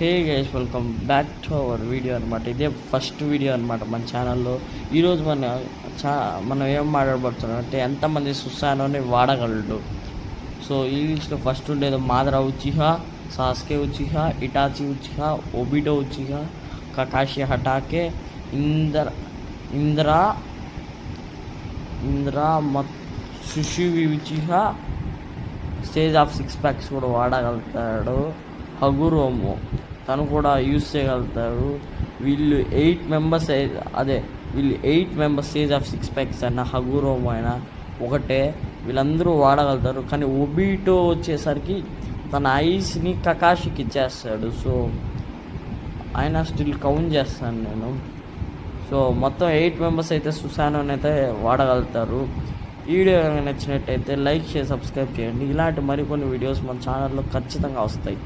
Hey guys, welcome back to our video అనమాట. ఇదే first video అనమాట మన ఛానల్లో. ఈరోజు మనం ఏం మాట్లాడబడుతున్నాం అంటే ఎంతమంది సుసానోని వాడగలడు. సో ఈ లిస్ట్లో ఫస్ట్ ఉండేది Madara Uchiha, Sasuke Uchiha, Itachi Uchiha, Obito Uchiha, Kakashi Hatake, Indra సుషివి ఉచిహా, స్టేజ్ ఆఫ్ 6 ప్యాక్స్ కూడా వాడగలుగుతాడు. హగురోమో తను కూడా యూజ్ చేయగలుగుతారు. వీళ్ళు 8 మెంబర్స్ స్టేజ్ ఆఫ్ 6 ప్యాక్స్ అయినా హగురోమో అయినా ఒకటే, వీళ్ళందరూ వాడగలుగుతారు. కానీ ఒబిటో వచ్చేసరికి తన ఐస్ని కకాషికి ఇచ్చేస్తాడు. సో ఆయన స్టిల్ కౌంట్ చేస్తాను నేను. సో మొత్తం 8 మెంబర్స్ అయితే సుసానోని అయితే వాడగలుగుతారు. ఈ వీడియో కనుక నచ్చినట్టయితే లైక్ చేసి సబ్స్క్రైబ్ చేయండి. ఇలాంటి మరికొన్ని వీడియోస్ మన ఛానల్లో ఖచ్చితంగా వస్తాయి.